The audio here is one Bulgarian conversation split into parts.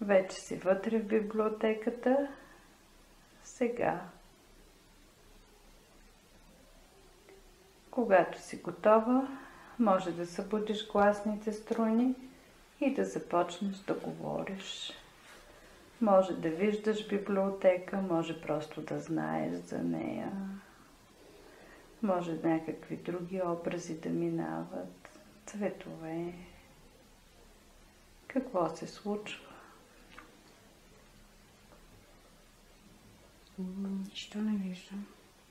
Вече си вътре в библиотеката. Сега, когато си готова, може да събудиш гласните струни и да започнеш да говориш. Може да виждаш библиотека, може просто да знаеш за нея. Може някакви други образи да минават, цветове. Какво се случва? Нищо не виждам.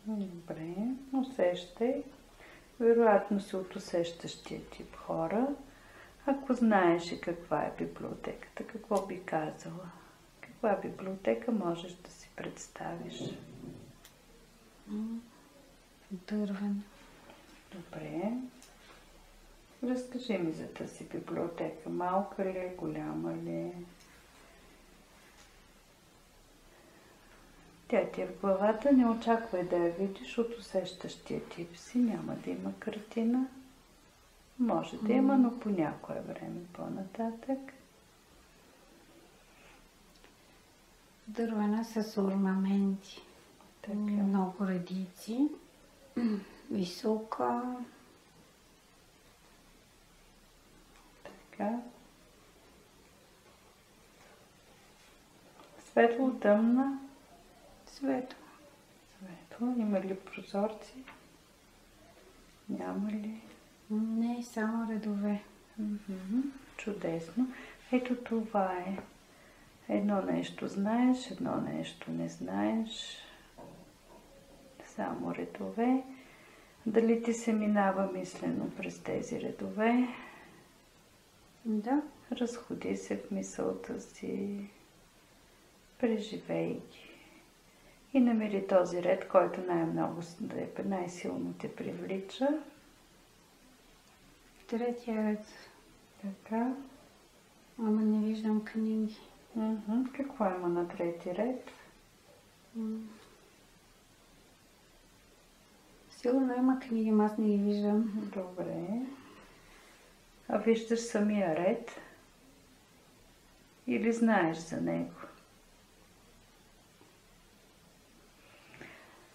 Добре, усещай. Вероятно си от усещащия тип хора. Ако знаеш и каква е библиотеката, какво би казала? Каква библиотека можеш да си представиш? Дървен. Добре. Разкажи ми за тази библиотека. Малка ли е, голяма ли е? Тя ти е в главата, не очаквай да я видиш от усещащия тип си. Няма да има картина. Може да има, но по някое време по-нататък. Дървена с орнаменти. Така. Много редици. Висока. Така. Светло, тъмна. Светло. Светло. Има ли прозорци? Няма ли? Не, само редове. Чудесно. Ето това е. Едно нещо знаеш, едно нещо не знаеш. Само редове. Дали ти се минава мислено през тези редове? Да. Разходи се в мисълта си. Преживей ги. И намери този ред, който най-силно те привлича. Третия ред. Така. Ама не виждам книги. Какво има на трети ред? Сигурно има книги, аз не ги виждам. Добре. А виждаш самия ред? Или знаеш за него?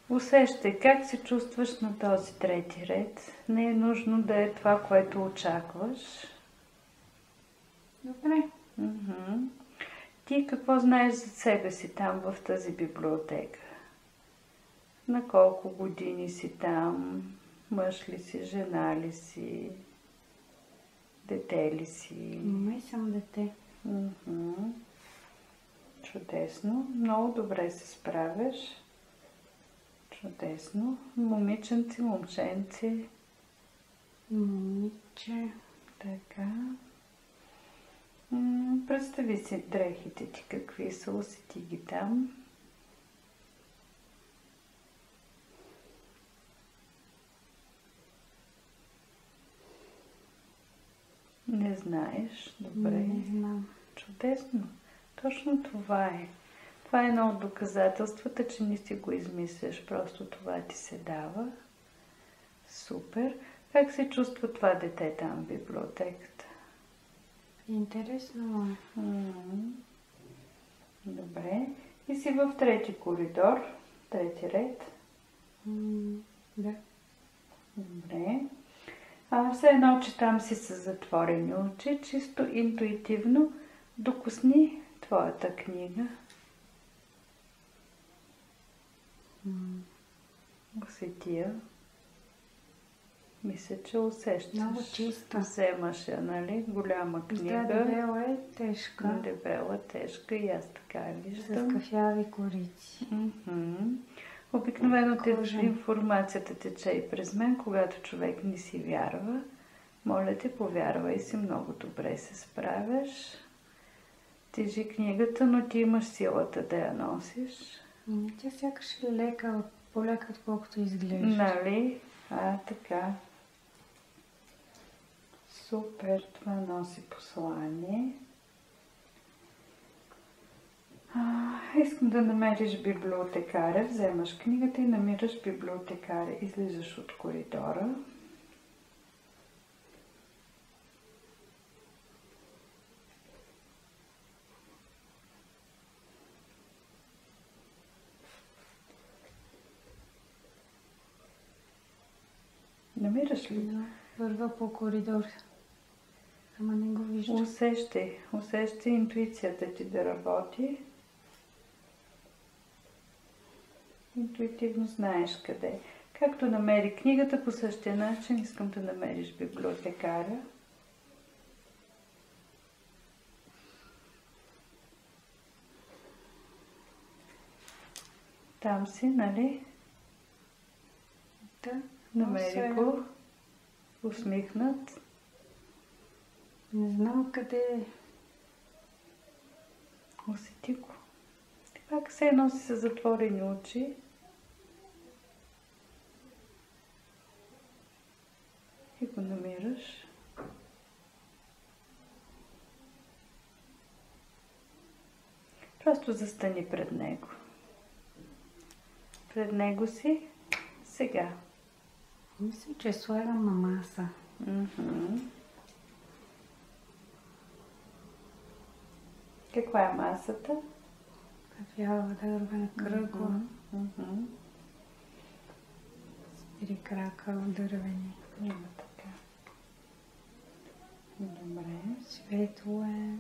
Усещай как се чувстваш на този трети ред. Не е нужно да е това, което очакваш. Добре. Ти какво знаеш за себе си там в тази библиотека? На колко години си там? Мъж ли си, жена ли си? Дете ли си? Май съм дете. Чудесно. Много добре се справяш. Чудесно. Момиченци, момченци. Момиче. Така. Представи си дрехите ти какви са, усети ги там. Не знаеш? Добре. Не знам. Чудесно. Точно това е. Това е едно от доказателствата, че не си го измисляш. Просто това ти се дава. Супер. Как се чувства това дете там в библиотеката? Интересно е. Добре. И си в трети коридор. Трети ред. Да. Добре. Все едно, че там си с затворени очи, чисто интуитивно докосни твоята книга. Усети я. Мисля, че усещаш. Много чиста. Вземаш я, нали? Голяма книга. Да, дебела е тежка. Дебела, тежка и аз така виждам. С кафяви корици. Обикновено информацията тече и през мен, когато човек не си вярва. Моля те, повярвай си, много добре се справяш. Тежи книгата, но ти имаш силата да я носиш. Тя сякаш е лека, по-лека, отколкото изглежда. Нали? Така. Супер, това носи послание. Искам да намериш библиотекаря. Вземаш книгата и намираш библиотекаря. Излизаш от коридора. намираш ли? Да, върва по коридор. Ама не го виждам. Усещай интуицията ти да работи. Интуитивно знаеш къде. Както намери книгата, по същия начин искам да намериш библиотекаря. Там си, нали? Да. Намери го. Усмихнат. Не знам къде е. Усети го. Пак все едно си с затворени очи. И го намираш. Просто застани пред него. Пред него си сега. Мисля, че слагам на маса. Каква е масата? Кафява дървена кръгла. С 3 крака дървени. Има така. Добре. Светло е.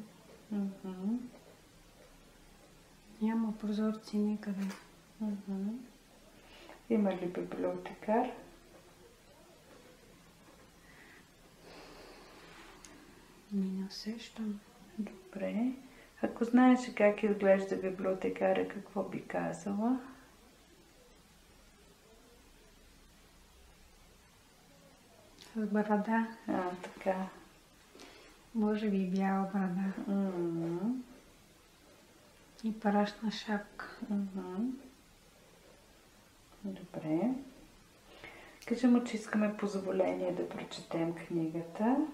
Няма прозорци никъде. Има ли библиотекар? Не усещам. Добре. Ако знаеш как изглежда библиотекаря, какво би казала? С брада. Така. Може би бяла брада. И парашна шапка. Добре. Кажи му, че искаме позволение да прочетем книгата.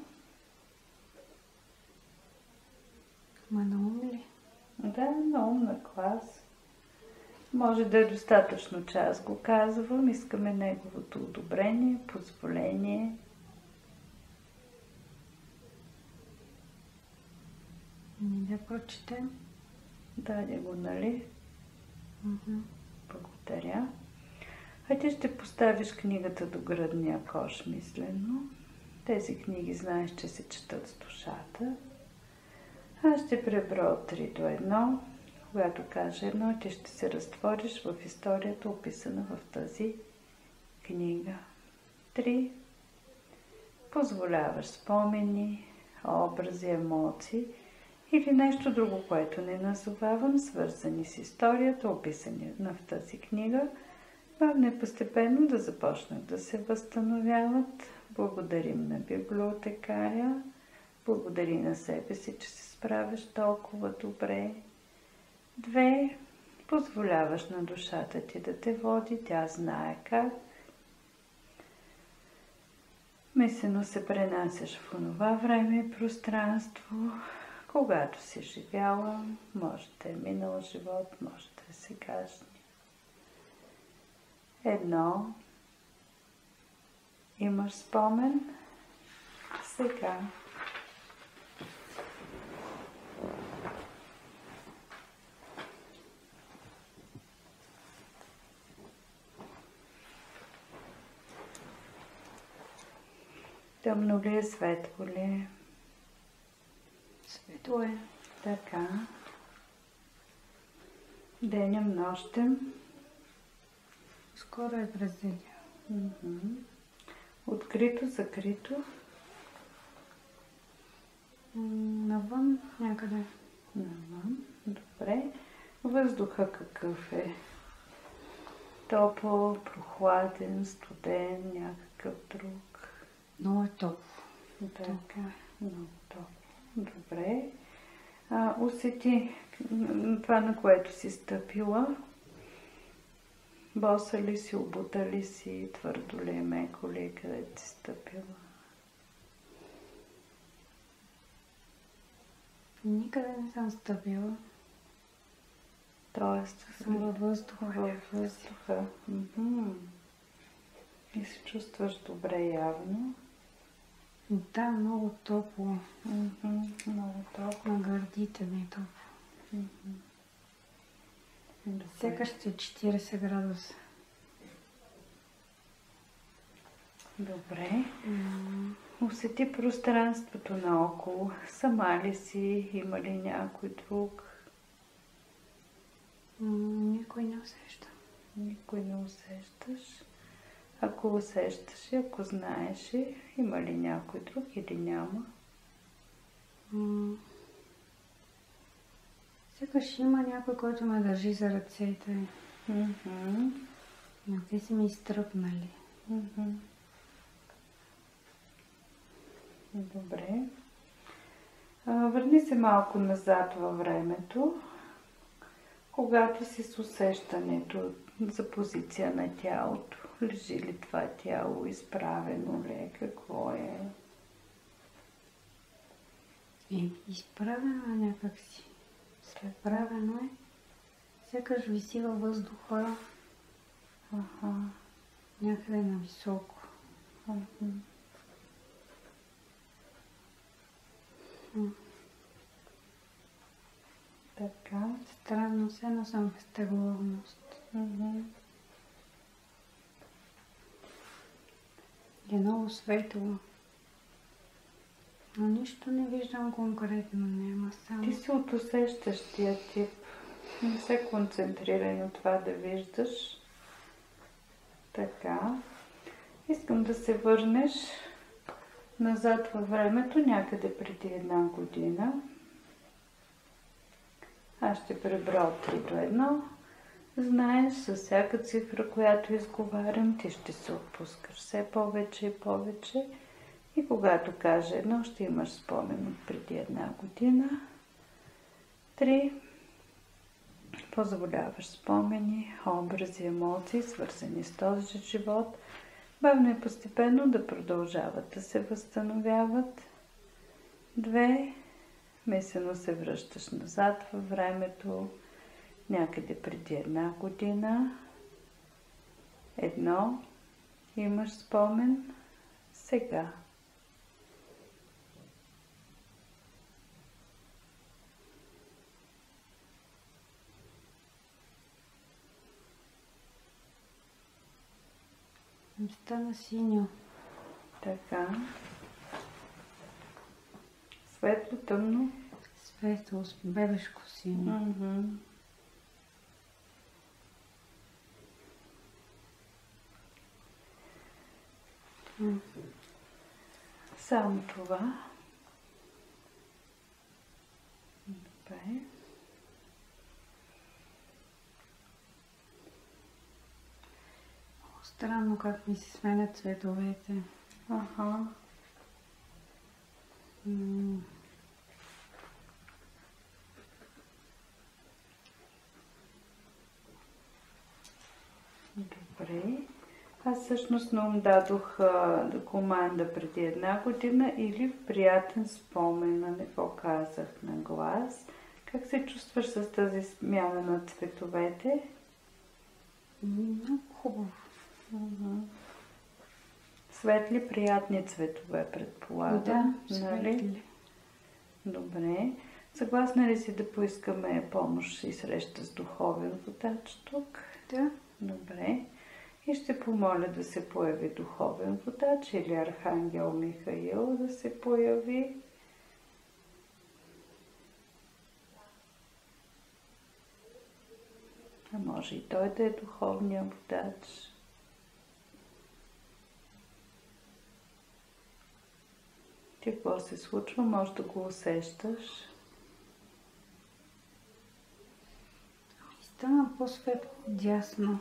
Ма на ум ли? Да, на ум, на клас. Може да е достатъчно, че аз го казвам. Искаме неговото одобрение, позволение. Да прочетем. Даде го, нали? Благодаря. А ти ще поставиш книгата до гръдния кош мислено. Тези книги знаеш, че се четат с душата. Аз ще пребра от 3 до 1. Когато кажа 1, ти ще се разтвориш в историята, описана в тази книга. 3. Позволяваш спомени, образи, емоции или нещо друго, което не назовавам, свързани с историята, описани в тази книга, бавно и постепенно да започнат да се възстановяват. Благодарим на библиотекаря. Благодари на себе си, че се справяш толкова добре. 2. Позволяваш на душата ти да те води, тя знае как. Мислено се пренасяш в онова време и пространство, когато си живяла, може да е минал живот, може да е сегашния. 1. Имаш спомен? Сега. Тъмно ли е, светло ли е? Светло е. Така. Денем, нощем. Скоро е през деня. Открито, закрито. Навън някъде. Навън. Добре. Въздуха какъв е? Топъл, прохладен, студен, някакъв друг. Много е топло. Така. Много топло. Добре. Усети това, на което си стъпила. Боса ли си, обута ли си, твърдо ли е, меко ли е, къде си стъпила? Никъде не съм стъпила. Тоест, съм във въздуха. Във въздуха. И се чувстваш добре явно. Да, много топло. Много топло. На гърдите ми е топло. Сякаш ще 40 градуса. Добре. Усети пространството наоколо. Сама ли си? Има ли някой друг? Никой не усеща. Никой не усещаш. Ако усещаш и ако знаеш, има ли някой друг или няма? Сякаш има някой, който ме държи за ръцете. Но те са ми изтръпнали. Добре. Върни се малко назад във времето, когато си с усещането за позиция на тялото. Лежи ли това тяло, изправено ли, какво е? Изправено е някакси. Правено е. Сякаш виси във въздуха. Някъде нависоко. Така. Странно се, но съм в тегловност. Е много светло. Но нищо не виждам конкретно. Няма само. Ти си от усещащия тип. Не се концентрирай на това да виждаш. Така. Искам да се върнеш назад във времето, някъде преди 1 година. Аз ще преброя от 3 до 1. Знаеш, с всяка цифра, която изговарям, ти ще се отпускаш все повече и повече. И когато кажа 1, ще имаш спомен от преди 1 година. 3. Позволяваш спомени, образи, емоции, свързани с този живот, бавно и постепенно да продължават да се възстановяват. 2. Мислено се връщаш назад във времето, някъде преди 1 година. 1. Имаш спомен сега. Стана синьо. Така. Светло, тъмно. Светло, бебешко синьо. Само това. Добре. Странно как ми се сменят цветовете. Добре. Аз всъщност не дадох команда преди 1 година или в приятен спомен, не го казах на глас. Как се чувстваш с тази смяна на цветовете? Много хубаво. Светли, приятни цветове, предполагам. Да, светли. Нали? Добре. Съгласна ли си да поискаме помощ и среща с духовен водач тук? Да. Добре. И ще помоля да се появи духовен водач или Архангел Михаил да се появи. А може и той да е духовният водач. Какво се случва? Може да го усещаш. Стана по-светло дясно.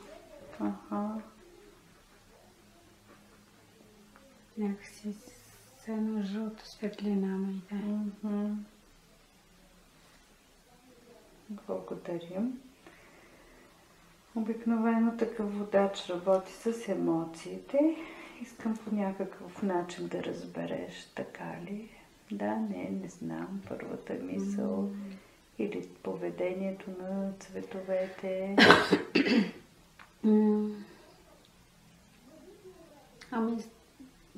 Някакси с една жълта светлина ме иде. Благодарим. Обикновено такъв водач работи с емоциите. Искам по някакъв начин да разбереш, така ли? Да, не знам. Първата мисъл или поведението на цветовете. Ами,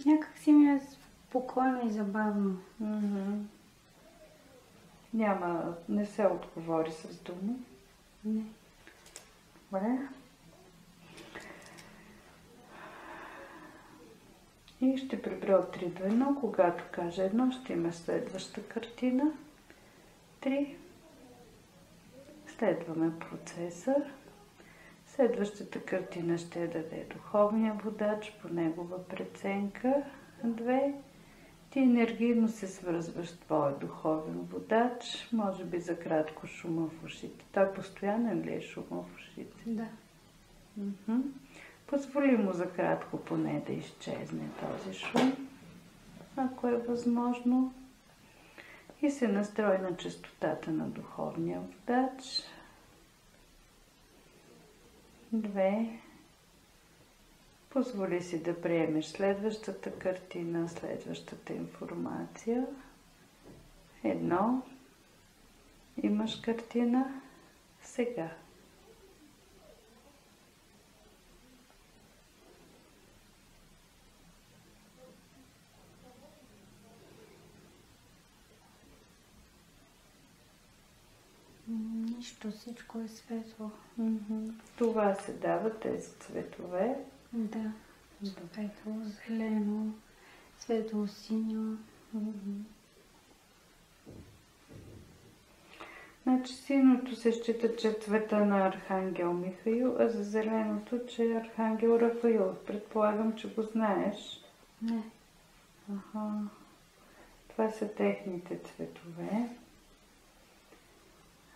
някак си ми е спокойно и забавно. Не се отговори с дума. Не. Добре. И ще прибра от 3 до 1. Когато кажа 1, ще има следваща картина. 3. Следваме процеса. Следващата картина ще даде духовния водач по негова преценка. 2. Ти енергийно се свързваш с твоя духовен водач. Може би за кратко шума в ушите. Той постоянен ли е шума в ушите? Да. Позволи му за кратко поне да изчезне този шум, ако е възможно. И се настрой на честотата на духовния водач. 2. Позволи си да приемеш следващата картина, следващата информация. 1. Имаш картина. Сега. Нищо, всичко е светло. Това се дава, тези цветове. Да. Светло, зелено, светло, синьо. Значи синото се счита, че е цвета на Архангел Михаил, а за зеленото, че е Архангел Рафаил. Предполагам, че го знаеш. Не. Това са техните цветове.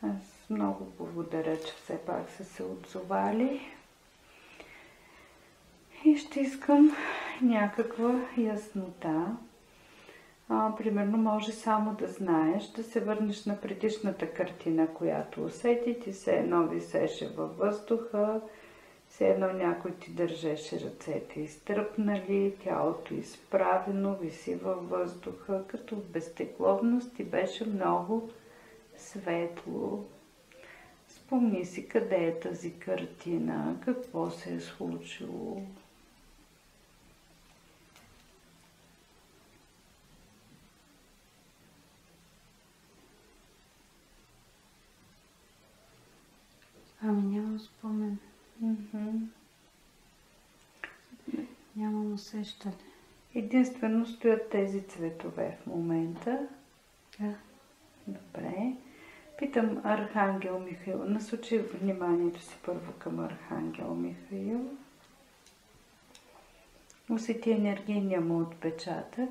Аз много благодаря, че все пак са се отзовали. И ще искам някаква яснота. Примерно може само да знаеш, да се върнеш на предишната картина, която усети. Ти все едно висеше във въздуха, все едно някой ти държеше ръцете изтръпнали, тялото изправено, виси във въздуха, като в безтегловност и беше много светло. Спомни си къде е тази картина, какво се е случило. Нямам спомен. Нямам усещане. Единствено стоят тези цветове в момента. Да. Добре. Питам Архангел Михаил. Насочи вниманието си първо към Архангел Михаил. Усети енергийния му отпечатък.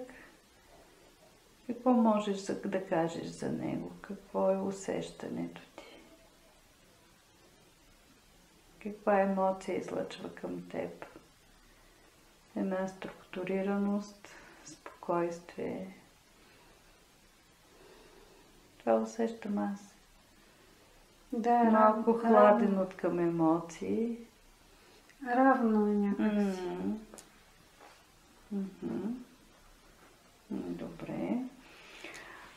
Какво можеш да кажеш за него? Какво е усещането ти? Каква емоция излъчва към теб? Една структурираност, спокойствие. Това усещам аз. Да, малко хладен от към емоции. Равно е някакси. Добре.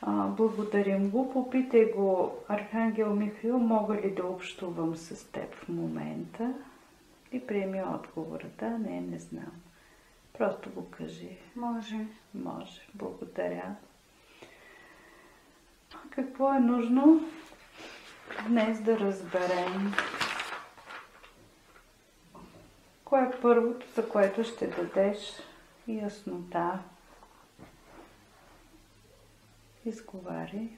Благодарим го. Попитай го, Архангел Михаил, мога ли да общувам с теб в момента? И приеми отговора. Да, не знам. Просто го кажи. Може. Може. Благодаря. Какво е нужно днес да разберем? Кое е първото, за което ще дадеш яснота? Изговари.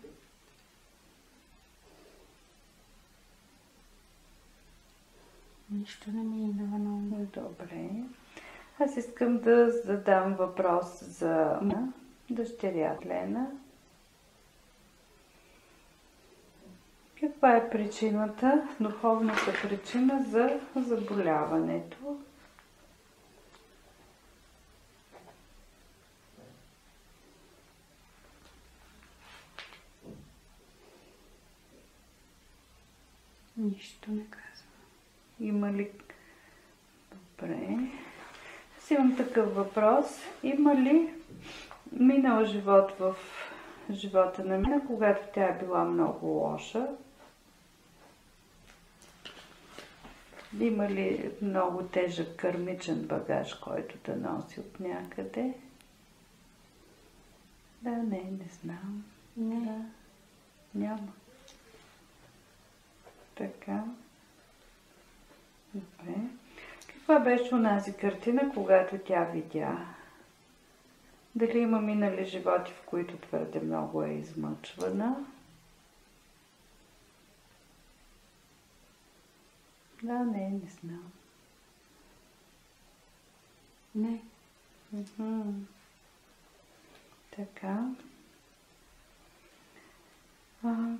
Нищо не ми идва на ум. Добре. Аз искам да задам въпрос за дъщеря Лена. Каква е причината, духовната причина за заболяването? Нищо не казва. Има ли... Добре. Аз имам такъв въпрос. Има ли минал живот в живота на Мина, когато тя е била много лоша? Има ли много тежък кърмичен багаж, който да носи от някъде? Да, не знам. Не. Да, няма. Така. Добре. Каква беше онази картина, когато тя видя Дали има минали животи, в които твърде много е измъчвана? Да, не знам. Не. Така.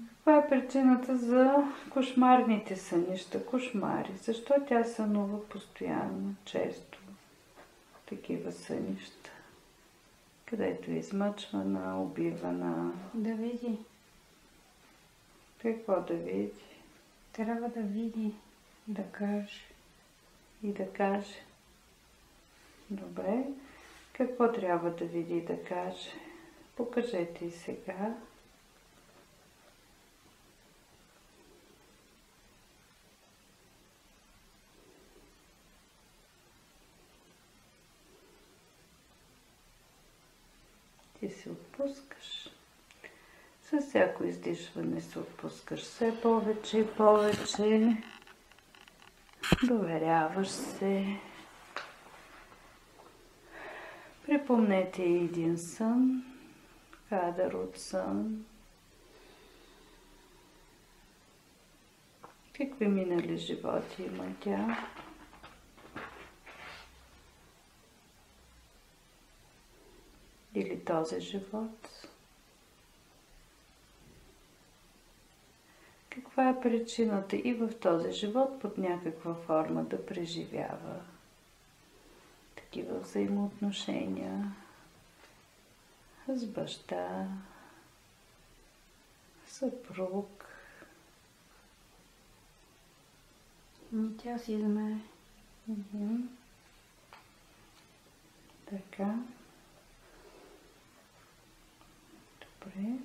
Каква е причината за кошмарните сънища? Кошмари. Защо тя сънува постоянно, често? Такива сънища. Където е измъчвана, убивана. Да види. Какво да види? Трябва да види и да каже. И да каже. Добре. Какво трябва да види и да каже? Покажете и сега. Ти се отпускаш. С всяко издишване се отпускаш все повече и повече. Доверяваш се. Припомнете един сън, кадър от сън. Какви минали животи има тя? Или този живот? Каква е причината и в този живот под някаква форма да преживява такива взаимоотношения с баща, съпруг? Тя си знае. Така. Добре.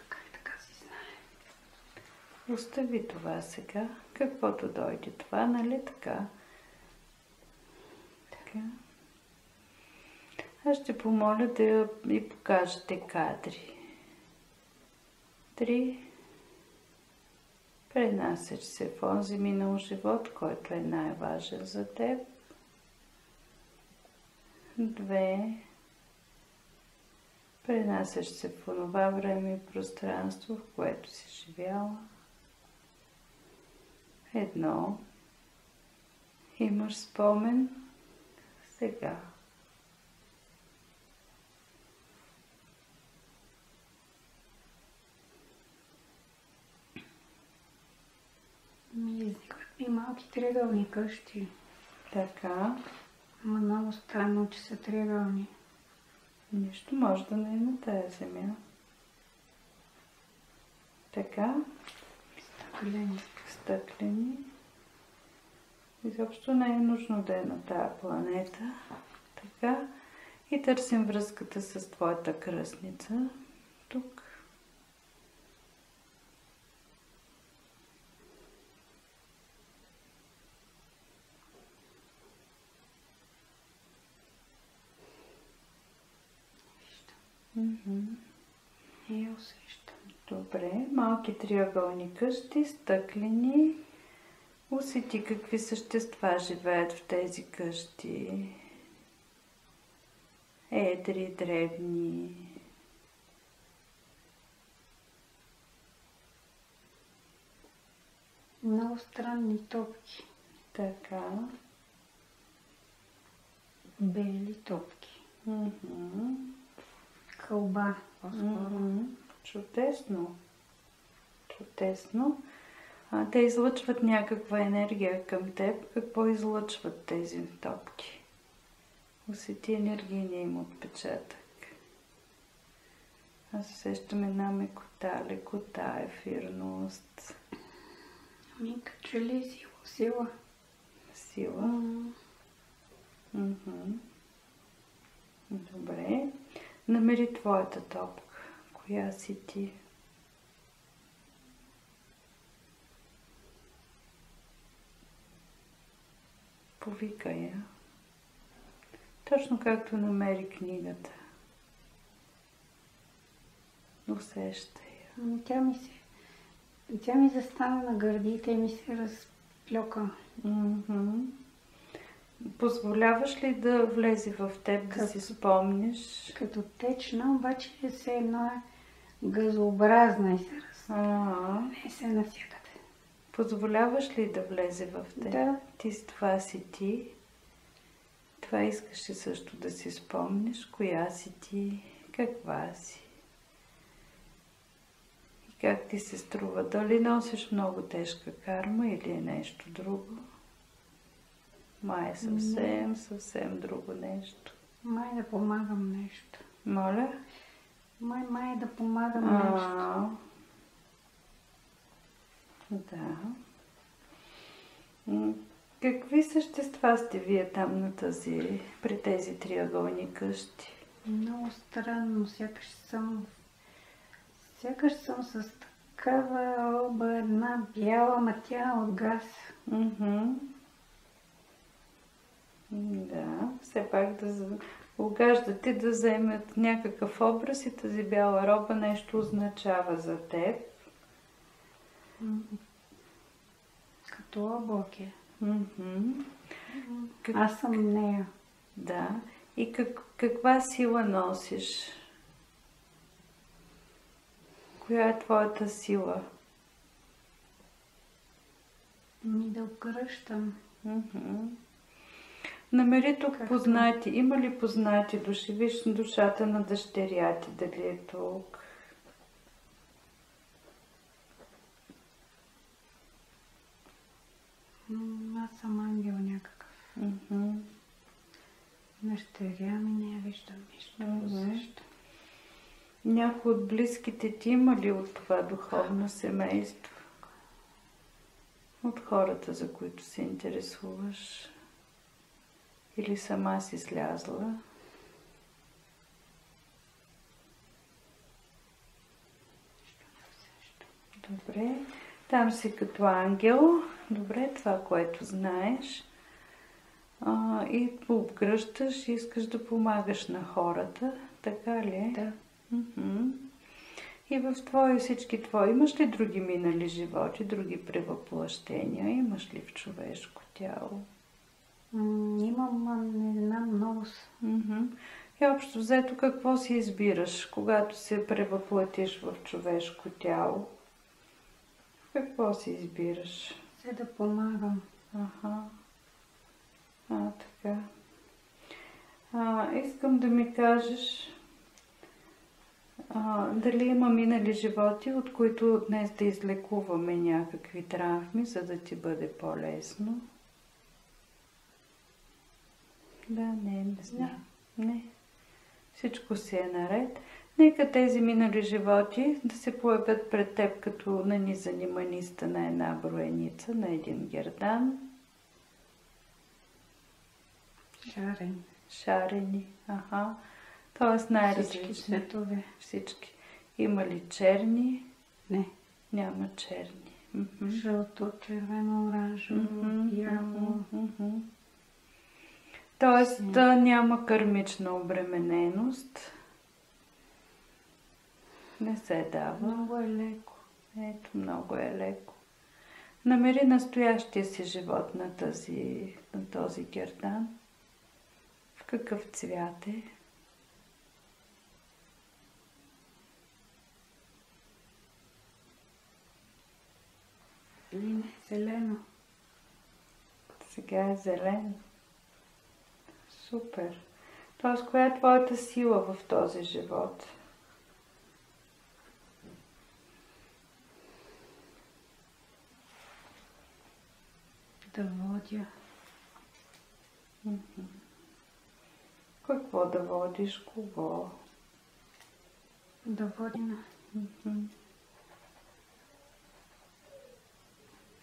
Как така си знае? Остави това сега. Каквото дойде това, нали така? Така. Аз ще помоля да ми покажете кадри. 3. Пренасяш се в онзи минал живот, който е най-важен за теб. 2. Пренасяш се в онова време и пространство, в което си живяла. 1. Имаш спомен сега. Изникват ми малки триъгълни къщи. Така. Ама много странно, че са триъгълни. Нищо може да не е на тая земя. Така. Стъклени. Стъклени. Изобщо не е нужно да е на тая планета. Така. И търсим връзката с твоята кръстница. Тук. И усещам. Добре. Малки триъгълни къщи, стъклени. Усети какви същества живеят в тези къщи. Едри, дребни. Много странни топки. Така. Бели топки. Кълба. Чудесно. Чудесно. Те излъчват някаква енергия към теб. Какво излъчват тези топки? Усети енергийния им отпечатък. Аз усещам една мекота, лекота, ефирност. Ами като че ли сила? Сила. Добре. Намери твоята топка. Коя си ти? Повикай я. Точно както намери книгата. Усещай я. Тя ми застана на гърдите и ми се разплюка. Позволяваш ли да влезе в теб, да си спомниш? Като течна, обаче все едно е газообразна и се не се навсякъде. Позволяваш ли да влезе в теб? Да. Това си ти. Това искаш ли също да си спомниш? Коя си ти? Каква си? И как ти се струва? Дали носиш много тежка карма или е нещо друго? Май е съвсем друго нещо. Май да помагам нещо. Моля? Май да помагам нещо. Да. Какви същества сте вие там при тези триъгълни къщи? Много странно, сякаш съм с такава роба, една бяла, ма тя от газ. Да, все пак да угаждате да вземат някакъв образ и тази бяла роба нещо означава за теб. Като облаки. Как... Аз съм нея. Да. И каква сила носиш? Коя е твоята сила? Да обгръщам. Намери тук познати. Има ли познати души? Виж душата на дъщеря ти, дали е тук? Аз съм ангел някакъв. Дъщеря ми не я виждам нищо. Някой от близките ти има ли от това духовно семейство? От хората, за които се интересуваш? Или сама си слязла? Добре. Там си като ангел. Добре, това, което знаеш. И обгръщаш и искаш да помагаш на хората. Така ли е? Да. И в всички твои, имаш ли други минали животи, други превъплъщения? Имаш ли в човешко тяло? Имам, не знам, много. И общо взето, какво си избираш, когато се превъплътиш в човешко тяло? Какво си избираш? Се да помагам. Така. Искам да ми кажеш дали има минали животи, от които днес да излекуваме някакви травми, за да ти бъде по-лесно. Да, не знам. Не. Всичко си е наред. Нека тези минали животи да се появят пред теб като нанизани маниста на една броеница, на един гердан. Шарени. Тоест най-различни. Всички цветове. Всички. Има ли черни? Не. Няма черни. Жълто, червено, оранжево, бяло. Тоест няма кармична обремененост. Не се дава. Много е леко. Ето, много е леко. Намери настоящия си живот на този гердан. В какъв цвят е? Зелено. Сега е зелено. Супер. Тоест, коя е твоята сила в този живот? Да водя. Какво да водиш? Кого? Да водя.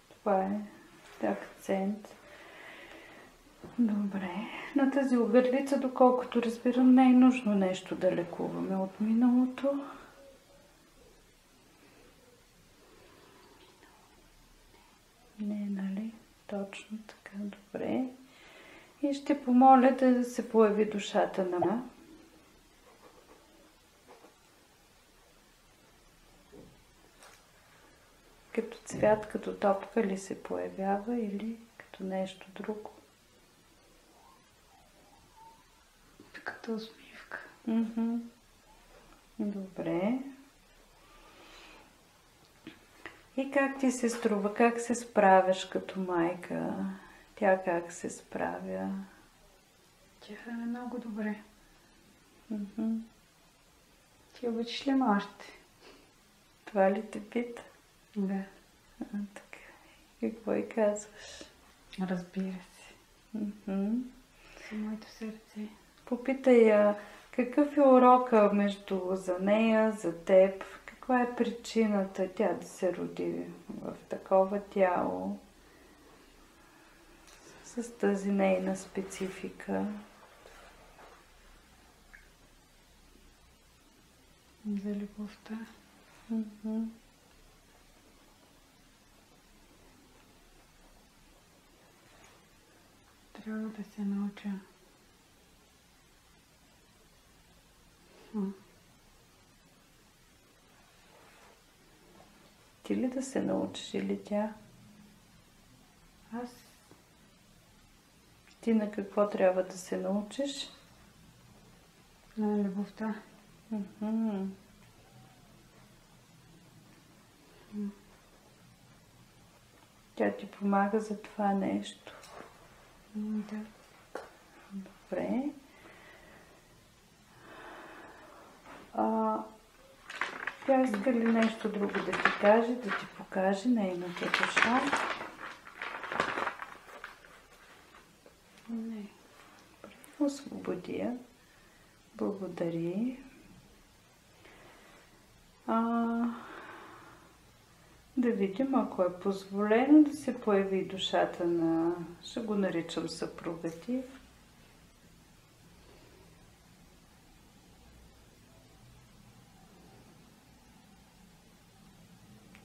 Това е акцент. Добре. На тази ъгърлица, доколкото разбирам, не е нужно нещо да лекуваме от миналото. Не, нали? Точно така. Добре. И ще помоля да се появи душата на като цвят, като топка ли се появява или като нещо друго? като усмивка. Добре. И как ти се струва? Как се справяш като майка? Тя как се справя? Тя е много добре. Ти обичаш ли ме още? Това ли те пита? Да. Така. Какво и казваш? Разбира се. С моето сърце. Попитай я, какъв е урока за нея, за теб? Каква е причината тя да се роди в такова тяло? С тази нейна специфика. За любовта. Трябва да се науча. Ти ли да се научиш или тя? Аз. Ти на какво трябва да се научиш? На любовта. Тя ти помага за това нещо. Да. Добре. Тя иска ли нещо друго да ти каже, да ти покаже нейната душа? Не. Освободи я. Благодари. Да видим, ако е позволено да се появи душата на, ще го наричам съпруга ти.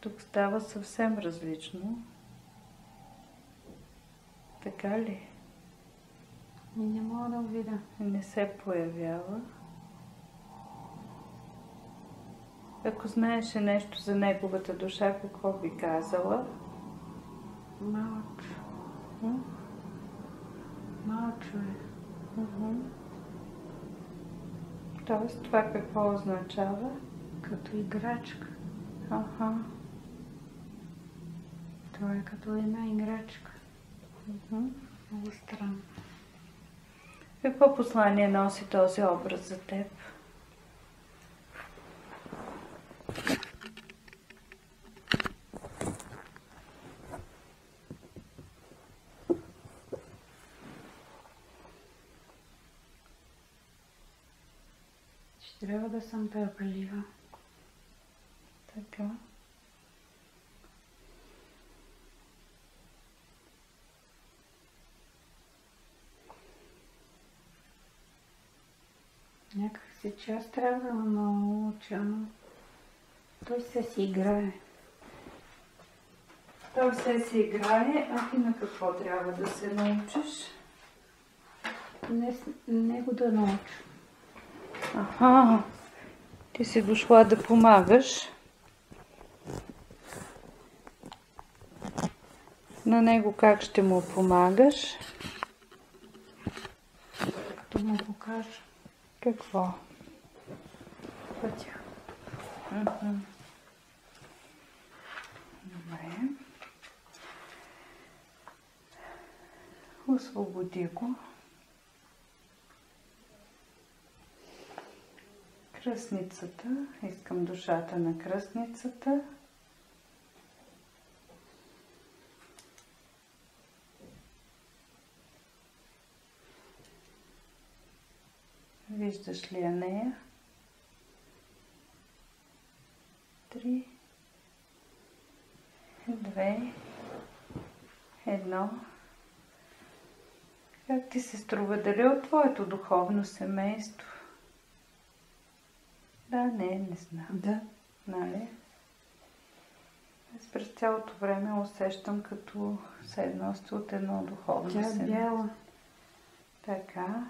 Тук става съвсем различно. Така ли? Не мога да го видя. Не се появява. Ако знаеше нещо за неговата душа, какво би казала? Малък. Малък човек. Тоест, това какво означава? Като играчка. Това е като една играчка. Много странно. Какво послание носи този образ за теб? Ще трябва да съм търпелива. Така. Някак си, че аз трябва да науча, но той се си играе. Той все се играе, а ти на какво трябва да се научиш? Него да науча. Ти си дошла да помагаш. На него как ще му помагаш? Като му покажа. Какво? Пътя. Добре. Освободи го. Кръстницата. Искам душата на кръстницата. Виждаш ли я нея? 3, 2, 1. Как ти се струва? Дали от твоето духовно семейство? Да, не знам. Да. Нали? Аз през цялото време усещам като все сте от едно духовно семейство. Тя е бяла. Така.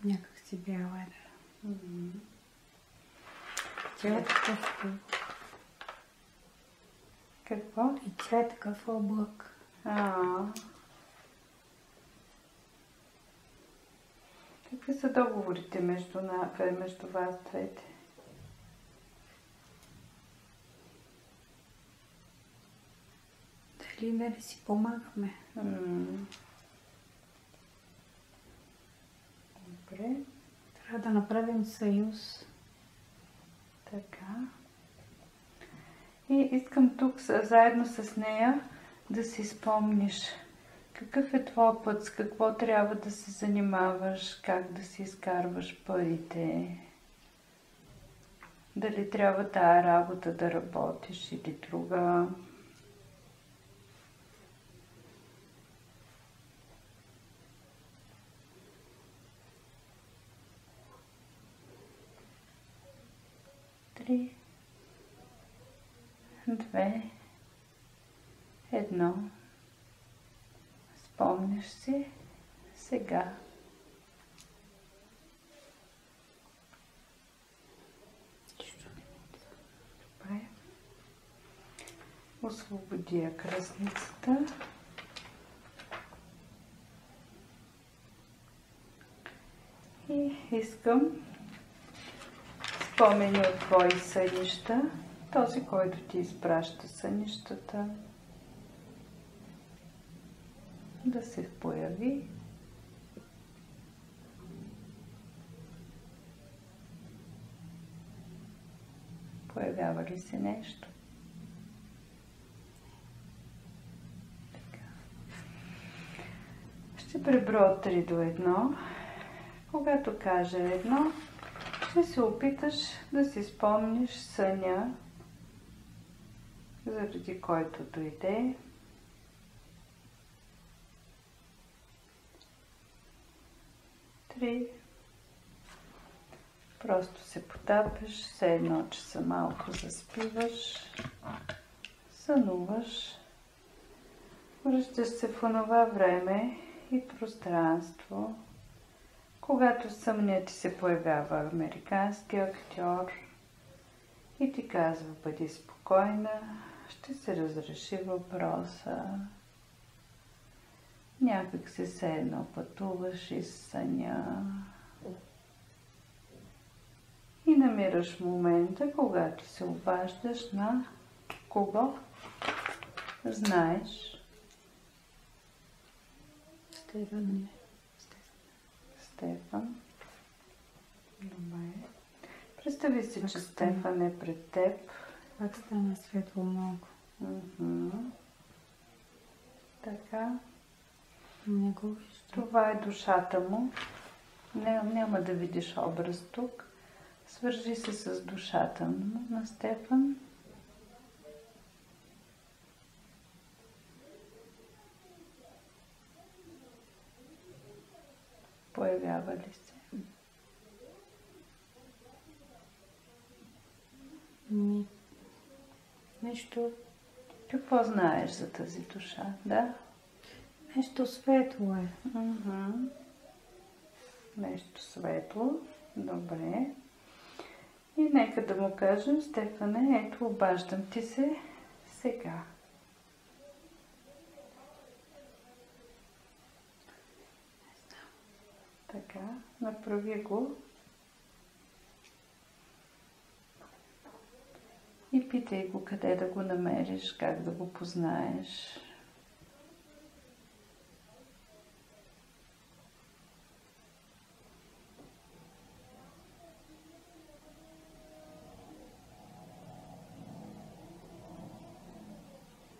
Някак си бяла е, да. Тя е такъв. Какво? И тя е такъв облак. Какви са договорите между вас двете? Дали да си помагаме? Добре. Трябва да направим съюз. Така. И искам тук заедно с нея да си спомниш какъв е твой път, с какво трябва да се занимаваш, как да си изкарваш парите. Дали трябва тая работа да работиш или друга. Три, 2, 1. Спомняш си сега. Добре. Освободи я кръстницата. И искам спомени от твои сънища, този, който ти изпраща сънищата, да се появи. Появява ли се нещо? Така. Ще преброя от 3 до 1. Когато кажа 1, ще се опиташ да си спомниш съня, заради който дойде. 3. Просто се потапяш, все едно, че са малко заспиваш, сънуваш, връщаш се в онова време и пространство, когато в съня ти се появява американски актьор и ти казва: бъди спокойна, ще се разреши въпроса. Някак се все едно пътуваш из съня и намираш момента, когато се обаждаш на кого знаеш. Стефан. Стефан. Добре. Представи си, че Стефан е пред теб. Пак стана светло много. Така. Не го виждам. Това е душата му. Няма да видиш образ тук. Свържи се с душата му на Стефан. Появява ли се? Нещо. Какво знаеш за тази душа? Да? Нещо светло е. Нещо светло. Добре. И нека да му кажем: Стефане, ето, обаждам ти се сега. Така, направи го. И питай го къде да го намериш, как да го познаеш.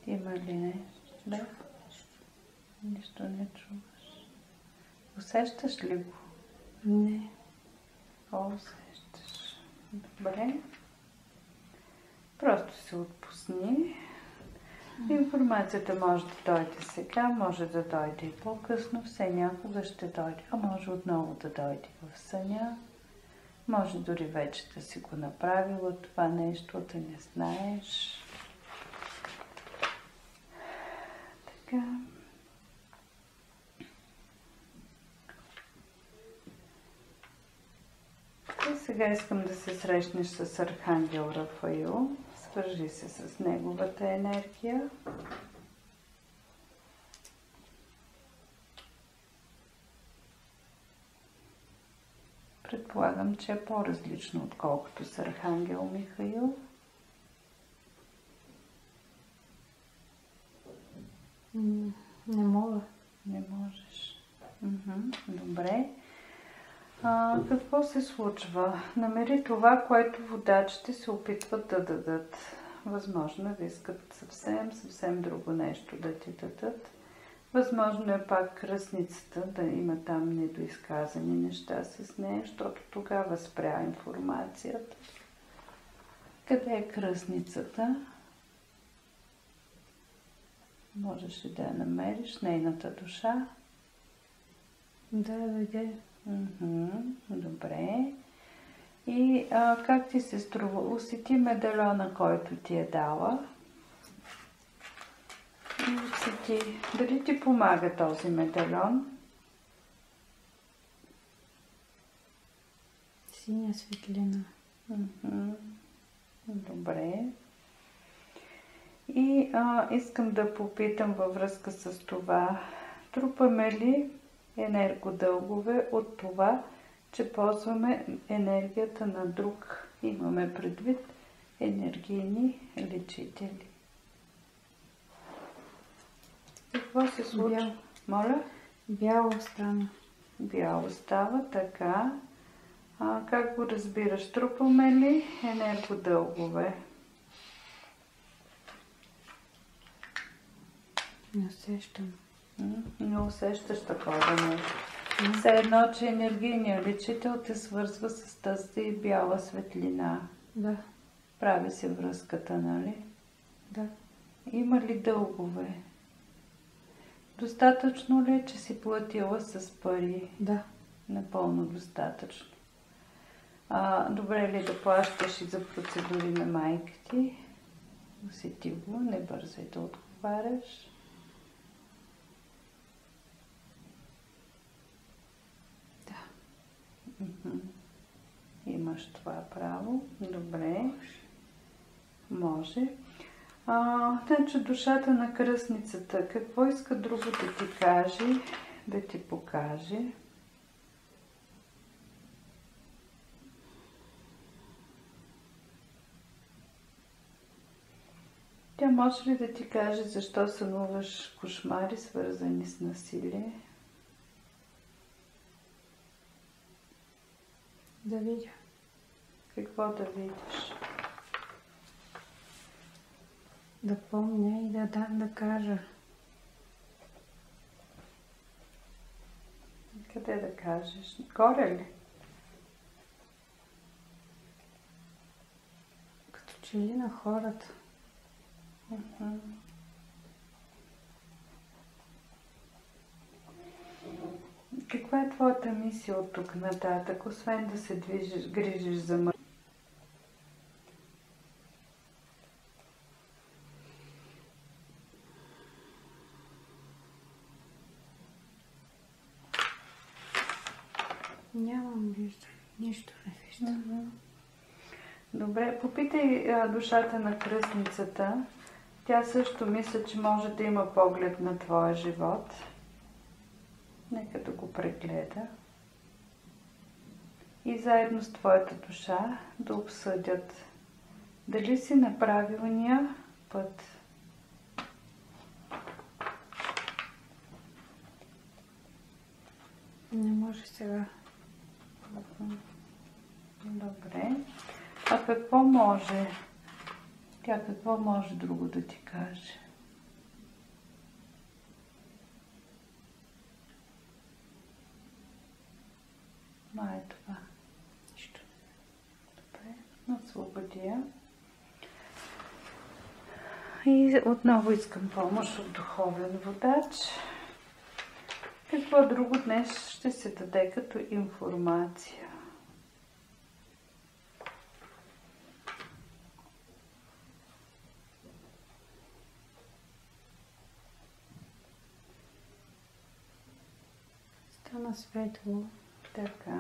Има ли нещо? Да? Нищо не чуваш. Усещаш ли го? Не. Усещаш. Добре. Просто се отпусни. Информацията може да дойде сега, може да дойде и по-късно. Все някога ще дойде. А може отново да дойде в съня. Може дори вече да си го направила това нещо, да не знаеш. Така. И сега искам да се срещнеш с Архангел Рафаил. Свържи се с неговата енергия. Предполагам, че е по-различно, отколкото с Архангел Михаил. Не мога. Не можеш. Добре. Какво се случва? Намери това, което водачите се опитват да дадат. Възможно е да искат съвсем друго нещо да ти дадат. Възможно е пак кръстницата да има там недоизказани неща с нея, защото тогава спря информацията. Къде е кръстницата? Можеш ли да я намериш? Нейната душа? Да, дойде. Добре. И как ти се струва? Усети медальона, който ти е дала. И усети. Дали ти помага този медальон? Синя светлина. Добре. И искам да попитам във връзка с това. Трупаме ли енергодългове от това, че ползваме енергията на друг? Имаме предвид енергийни лечители. Какво се случва? Бяло. Моля? Бяло стана. Бяло става, така. Как го разбираш? Трупаме ли енергодългове? Не усещам. Не усещаш такова нещо. Все едно, че енергийният лечител те свързва с тази бяла светлина. Да. Прави се връзката, нали? Да. Има ли дългове? Достатъчно ли е, че си платила с пари? Да. Напълно достатъчно. Добре ли да плащаш и за процедури на майка ти? Усети го, не бързай да отговаряш. Имаш това право. Добре. Може. Значи душата на кръстницата. Какво иска друго да ти каже, да ти покаже? Тя може ли да ти каже защо сънуваш кошмари, свързани с насилие? Да видя. Какво да видиш? Да помня и да кажа. Къде да кажеш? Горе ли? Като че ли на хората. Каква е твоята мисия от тук нататък, освен да се грижиш за мъж? Нямам виждане. Нищо не виждам. Добре, попитай душата на кръстницата. Тя също мисля, че може да има поглед на твоя живот. Нека да го прегледа. И заедно с твоята душа да обсъдят дали си на правилния път. Не може сега. Добре. А какво може? Тя какво може друго да ти каже? Е това. Нищо. Добре. Освободи я. И отново искам помощ от духовен водач. Какво друго днес ще се даде като информация? Стана светло. Така.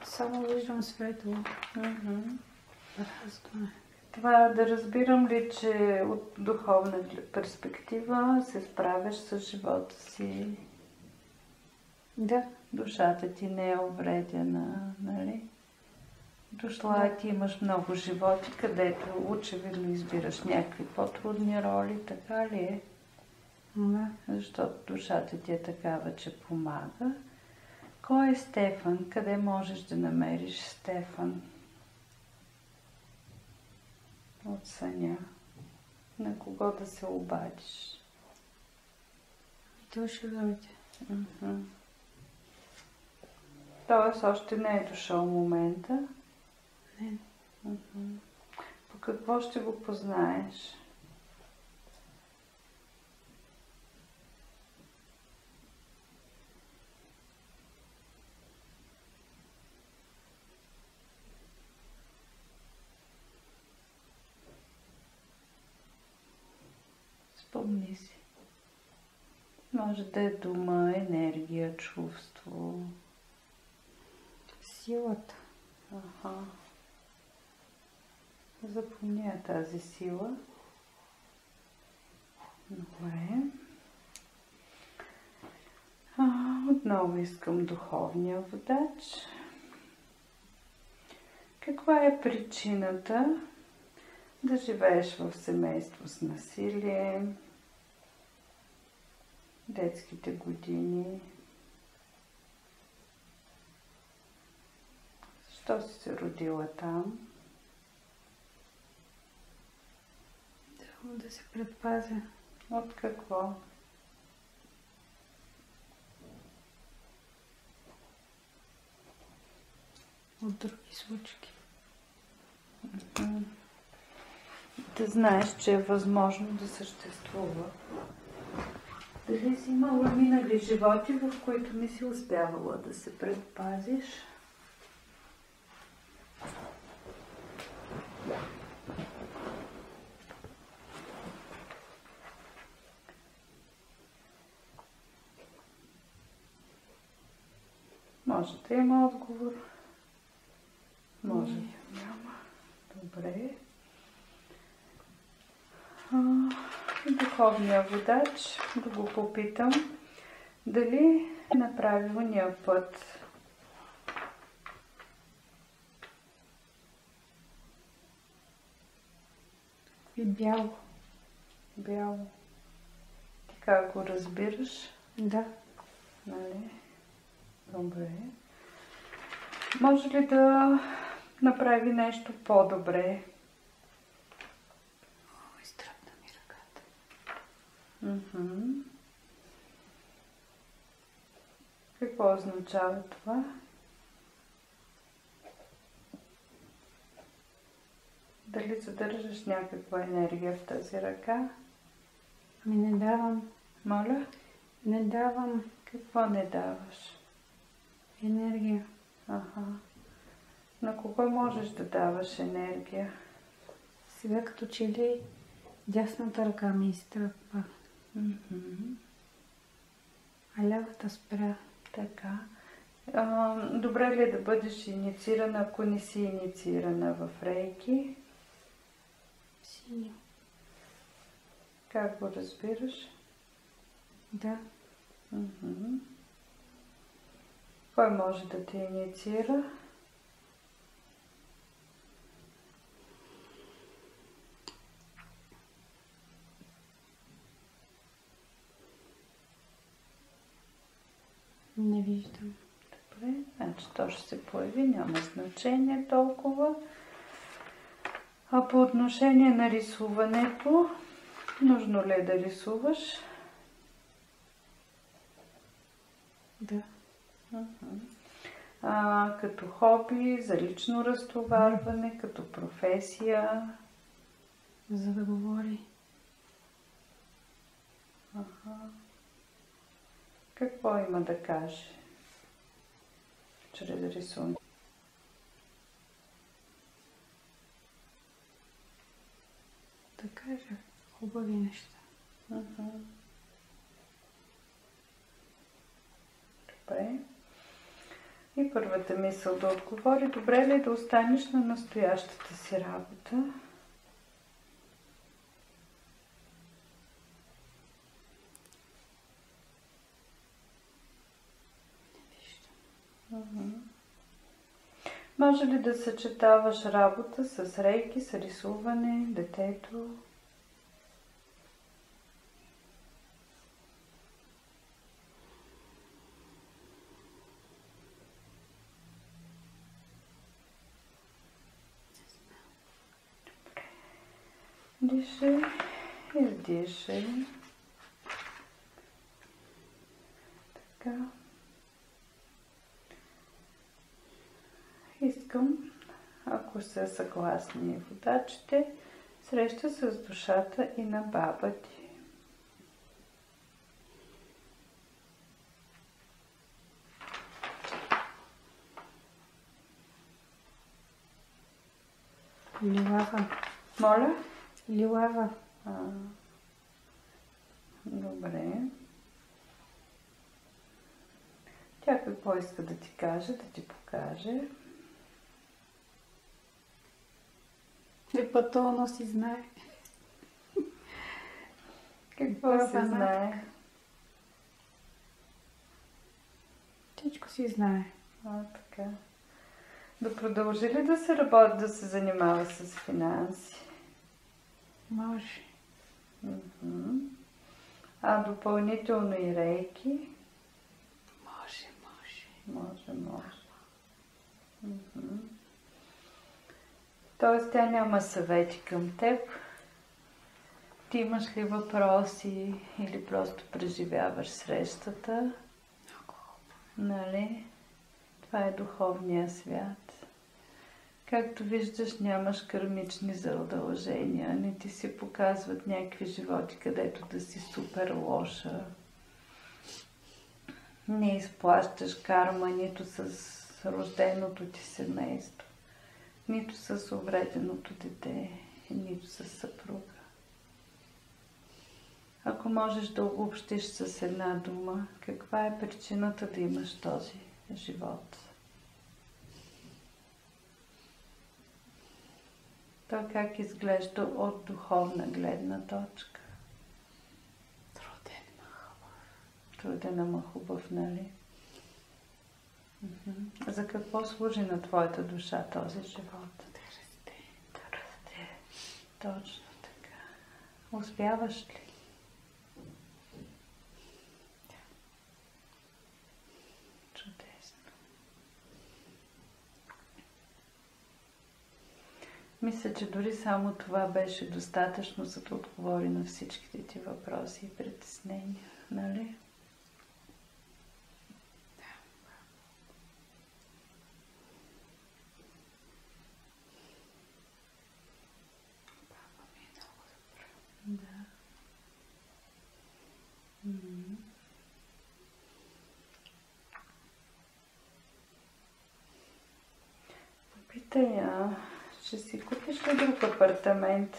Само виждам светло. Разно е. Това да разбирам ли, че от духовна перспектива се справяш с живота си? Да. Душата ти не е увредена, нали? Дошла ти имаш много животи, където очевидно избираш някакви по-трудни роли, така ли е? Да. Защото душата ти е такава, че помага. Кой е Стефан? Къде можеш да намериш Стефан? От съня. На кого да се обадиш? То ще дойде. Тоест още не е дошъл момента. Не. По какво ще го познаеш? Спомни си. Може да е дума, енергия, чувство. Силата. Запомня тази сила. Добре. Отново искам духовния водач. Каква е причината да живееш в семейство с насилие, детските години? Защо си се родила там? Да се предпазя. От какво? От други случки. Да знаеш, че е възможно да съществува. Дали си имала минали животи, в които не си успявала да се предпазиш? Може да има отговор. Може да няма. Добре. Духовния водач, да го попитам, дали на правилния път И бяло. Бяло. Ти как го разбираш? Да. Нали? Добре. Може ли да направи нещо по-добре? Изтръпна ми ръката. Какво означава това? Дали задържаш някаква енергия в тази ръка? Не давам. Моля? Не давам Какво не даваш? енергия. На кого можеш да даваш енергия? Сега като че ли дясната ръка ми изтръпва. А лявата спря. Така. Добре ли е да бъдеш инициирана, ако не си инициирана в рейки? Синьо. Как го разбираш? Да. Кой може да те инициира? Не виждам. Добре, значи то ще се появи, няма значение толкова. А по отношение на рисуването, нужно ли е да рисуваш? Да. Като хоби, за лично разтоварване, като професия? За да говори. Какво има да каже чрез рисунки? Да кажа хубави неща. Добре. И първата мисъл да отговори, добре ли е да останеш на настоящата си работа? Може ли да съчетаваш работа с рейки, с рисуване, детето? Дишай, издишай. Така. Искам, ако са съгласни водачите, среща с душата и на баба ти. Лилава. Моля? Лилава. Добре. Тя какво иска да ти каже, да ти покаже? Пътълно си знае. Какво се знае? Всичко си знае. Така. Да продължи ли да се работи, да се занимава с финанси? Може. А допълнително и рейки? Може. Тоест тя няма съвети към теб. Ти имаш ли въпроси или просто преживяваш срещата? Много. Нали? Това е духовния свят. Както виждаш, нямаш кармични задължения. Не ти се показват някакви животи, където да си супер лоша. Не изплащаш карма нито с рожденото ти семейство, нито с увреденото дете, нито с съпруга. Ако можеш да обобщиш с една дума, каква е причината да имаш този живот? Той как изглежда от духовна гледна точка? Труден, ама хубав, нали? За какво служи на твоята душа този живот? Да расте. Точно така. Успяваш ли? Чудесно. Мисля, че дори само това беше достатъчно, за да отговори на всичките ти въпроси и притеснения, нали? Да. Попитай я, ще си купиш ли друг апартамент,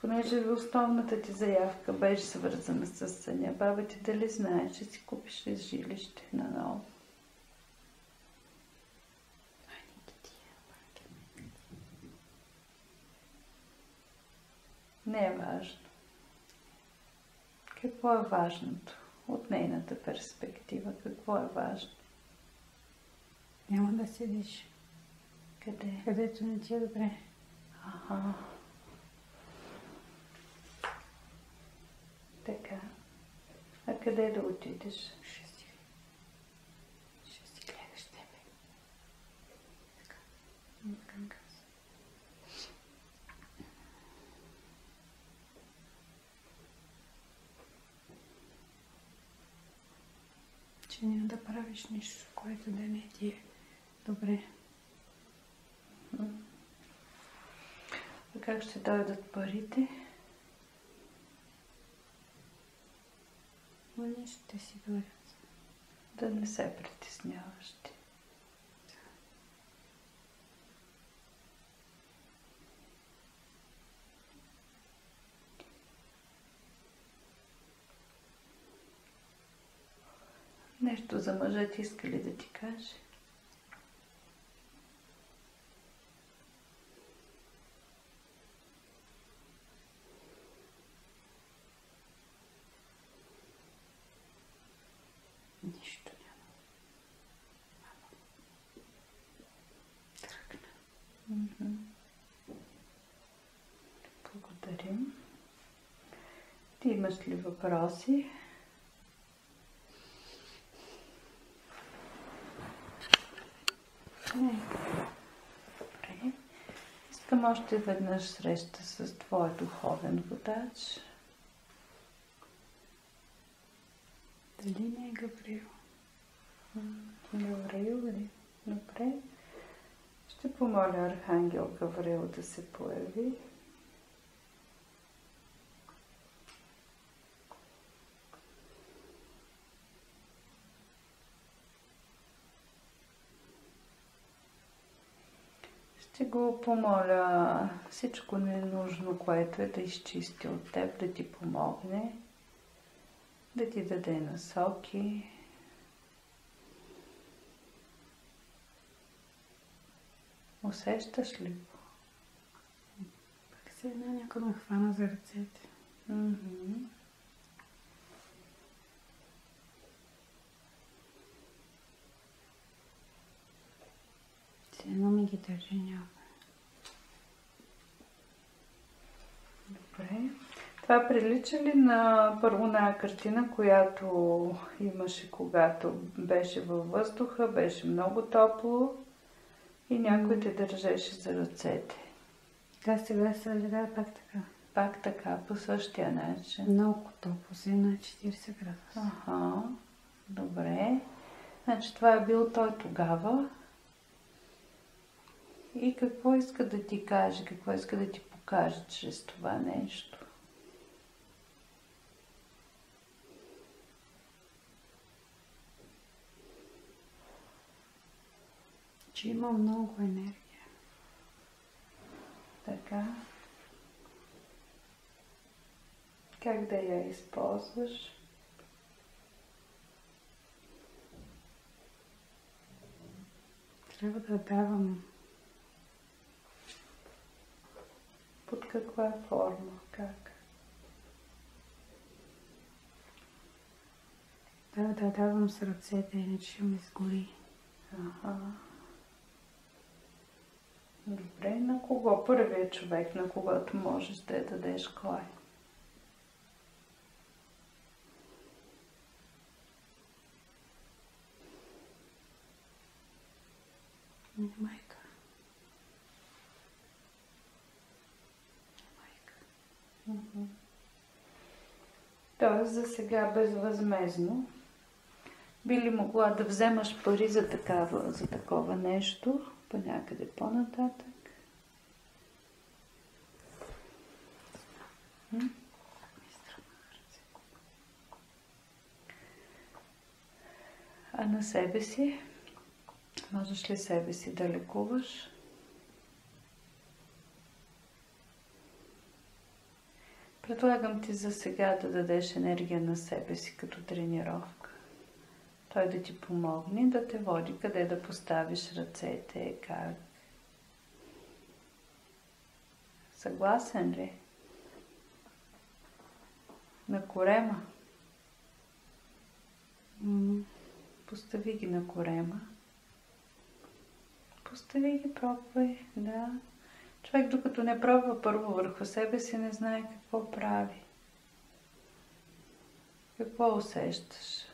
понеже основната ти заявка беше свързана с съня. Баба ти дали знае, че си купиш ли жилище наново? Не е важно. Какво е важното от нейната перспектива? Какво е важно? Няма да седиш. Къде? Където не ти е добре. Така. А къде да отидеш? Ще си гледаш тебе. Така. Че няма да правиш нищо, което да не ти е добре. А как ще дойдат парите? Но не ще си дойдат. Да не се притесняваш ти. Нещо за мъжът иска ли да ти каже? Нищо няма. Благодарим. Ти имаш ли въпроси? Не. Добре. Искам още веднъж среща с твой духовен водач. Дали не е Гавриил? Гавриил ли? Добре. Ще помоля Архангел Гавриил да се появи. Ще го помоля всичко ненужно, което е да изчисти от теб, да ти помогне, да ти даде насоки. Усещаш ли го? Пак се една някой ме хвана за ръцете. Все едно ми ги държи някой. Добре. Това прилича ли на първо на картина, която имаше, когато беше във въздуха, беше много топло и някой те държеше за ръцете? Да, сега се гледа пак така. Пак така, по същия начин. Много топло, се на 40 градуса. Аха, добре. Значи това е бил той тогава. И какво иска да ти каже, какво иска да ти покаже чрез това нещо? Че има много енергия. Така. Как да я използваш? Трябва да давам. Под каква форма? Как? Трябва да давам с ръцете, иначе ще ме сгори. Ага. Добре, на кого? Първият човек, на когото можеш да я дадеш, кой? Майка. Тоест за сега безвъзмездно. Би ли могла да вземаш пари за такова нещо, по някъде по-нататък? А на себе си? Можеш ли себе си да лекуваш? Предлагам ти за сега да дадеш енергия на себе си като тренировка. Той да ти помогне, да те води къде да поставиш ръцете, как. Съгласен ли? На корема. Постави ги на корема. Постави ги, пробвай, да. Човек, докато не пробва първо върху себе си, не знае какво прави. Какво усещаш?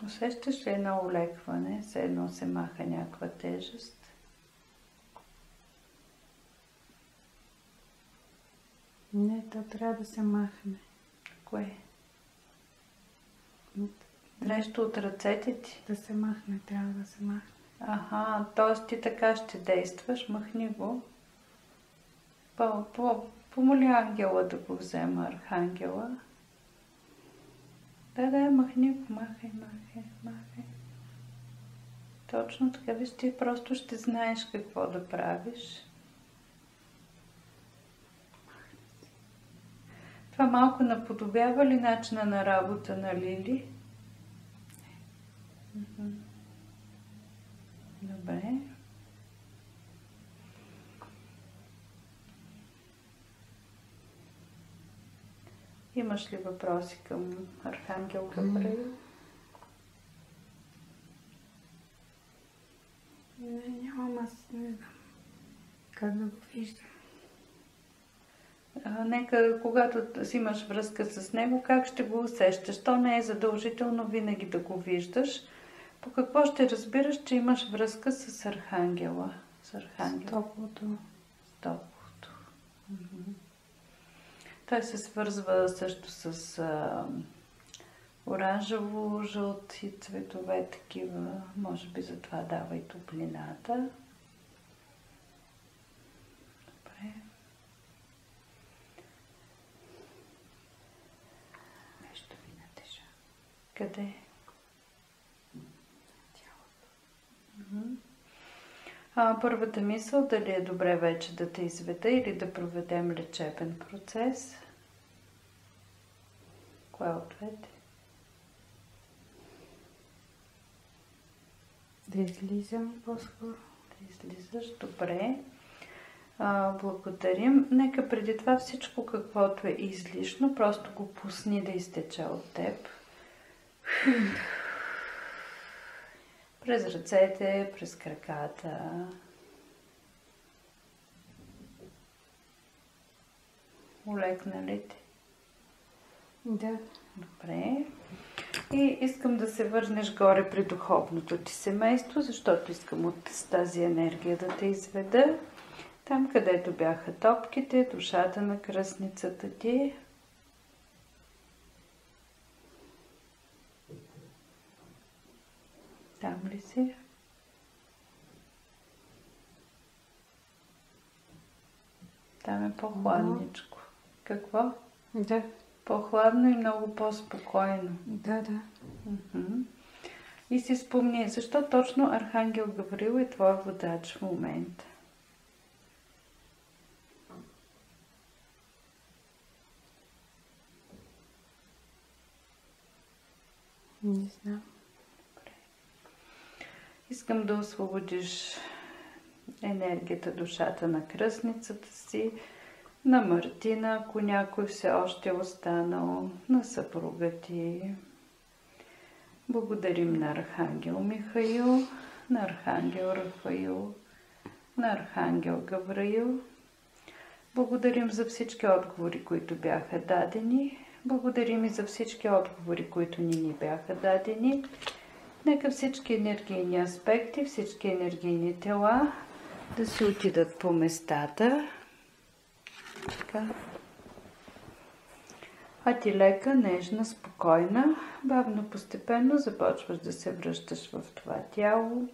Усещаш ли едно олекване, все едно се маха някаква тежест? Не, то трябва да се махне. Кое? Нещо от ръцете ти? Да се махне, трябва да се махне. Аха, т.е. ти така ще действаш, махни го. Помоли ангела да го взема, архангела. Да, махни го, махай. Точно така, виж, ти просто ще знаеш какво да правиш. Това малко наподобява ли начина на работа на Лили? Добре. Имаш ли въпроси към Архангел Гавриил? Как да го виждам? Нека, когато си имаш връзка с него, как ще го усещаш? То не е задължително винаги да го виждаш. По какво ще разбираш, че имаш връзка с архангела? С топлото. С топлото. Той се свързва също с оранжево, жълти цветове, такива. Може би затова дава и топлината. Добре. Нещо ми натежа. Къде? Първата мисъл, дали е добре вече да те изведа или да проведем лечебен процес? Кое от двете? Да излизам по-скоро. Да излизаш, добре. Благодарим. Нека преди това всичко, каквото е излишно, просто го пусни да изтече от теб. През ръцете, през краката. Олекна ли ти? Да. Добре. И искам да се върнеш горе при духовното ти семейство, защото искам от тази енергия да те изведа. Там, където бяха топките, душата на кръстницата ти. Там ли си? Там е по-хладничко. Какво? Да. По-хладно и много по-спокойно. Да. И си спомни, защо точно Архангел Гавриил е твой водач в момента? Не знам. Искам да освободиш енергията, душата на кръстницата си, на Мартина, ако някой все още е останал, на съпруга ти. Благодарим на Архангел Михаил, на Архангел Рафаил, на Архангел Гавраил. Благодарим за всички отговори, които бяха дадени. Благодарим и за всички отговори, които ни бяха дадени. Нека всички енергийни аспекти, всички енергийни тела да си отидат по местата. Така. А ти лека, нежна, спокойна, бавно, постепенно започваш да се връщаш в това тяло.